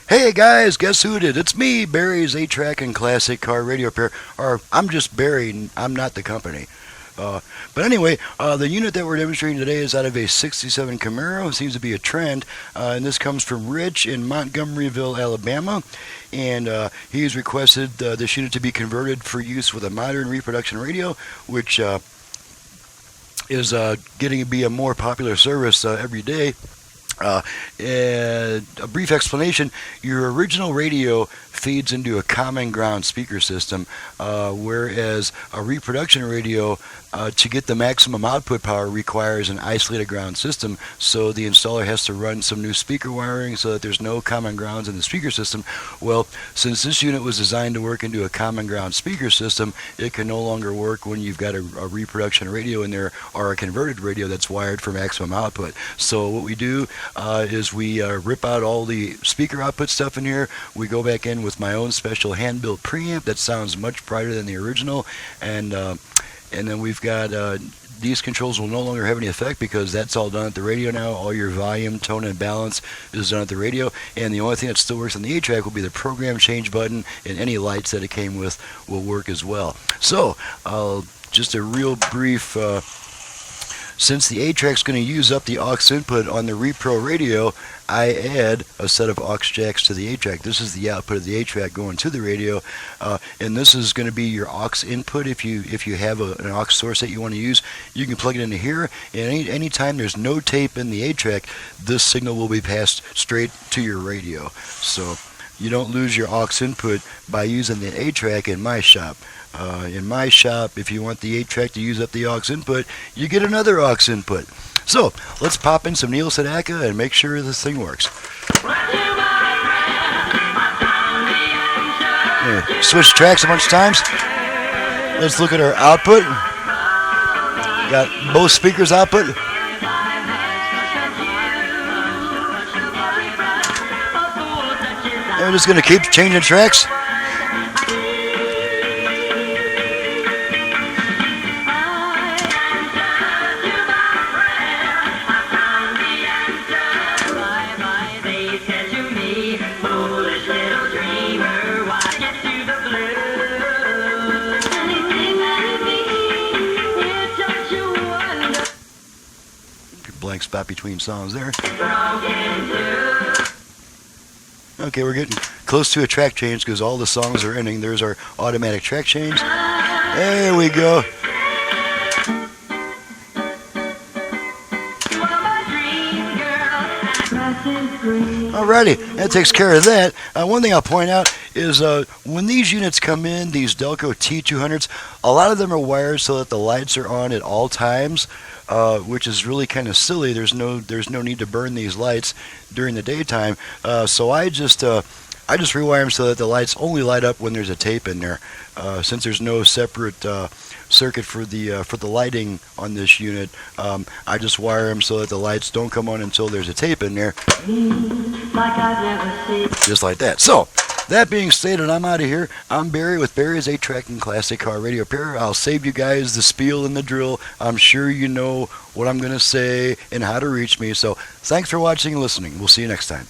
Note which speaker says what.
Speaker 1: Hey guys, guess who it is? It's me, Barry's 8-track and classic car radio repair. Or I'm just Barry, and I'm not the company. Uh, but anyway, the unit that we're demonstrating today is out of a 67 Camaro. It seems to be a trend. And this comes from Rich in Montgomeryville, Alabama. And he's requested this unit to be converted for use with a modern reproduction radio, which is getting to be a more popular service every day. And a brief explanation, your original radio feeds into a common ground speaker system, whereas a reproduction radio, to get the maximum output power, requires an isolated ground system, so the installer has to run some new speaker wiring so that there's no common grounds in the speaker system. Well, since this unit was designed to work into a common ground speaker system, it can no longer work when you've got a reproduction radio in there or a converted radio that's wired for maximum output. So what we do is we rip out all the speaker output stuff in here. We go back in with my own special hand-built preamp that sounds much brighter than the original, and then we've got these controls will no longer have any effect because that's all done at the radio now. All your volume, tone, and balance is done at the radio, and the only thing that still works on the 8-track will be the program change button, and any lights that it came with will work as well. So just a real brief. Since the 8-track's going to use up the aux input on the Repro radio, I add a set of aux jacks to the 8-track. This is the output of the 8-track going to the radio, and this is going to be your aux input. If you have an aux source that you want to use, you can plug it into here, and anytime there's no tape in the 8-track, this signal will be passed straight to your radio. So you don't lose your aux input by using the 8-track in my shop. In my shop, if you want the 8-track to use up the aux input, you get another aux input. So let's pop in some Neil Sedaka and make sure this thing works. Switch tracks a bunch of times. Let's look at our output. Got both speakers output. And we're just going to keep changing tracks. Blank spot between songs there. Okay, we're getting close to a track change because all the songs are ending. There's our automatic track change. There we go. Alrighty, that takes care of that. One thing I'll point out is when these units come in, these Delco T200s, a lot of them are wired so that the lights are on at all times, which is really kind of silly. There's no need to burn these lights during the daytime. So I just rewire them so that the lights only light up when there's a tape in there. Since there's no separate circuit for the lighting on this unit, I just wire them so that the lights don't come on until there's a tape in there. Just like that. So that being stated, I'm out of here. I'm Barry with Barry's 8-track and classic car radio repair. I'll save you guys the spiel and the drill. I'm sure you know what I'm going to say and how to reach me. So thanks for watching and listening. We'll see you next time.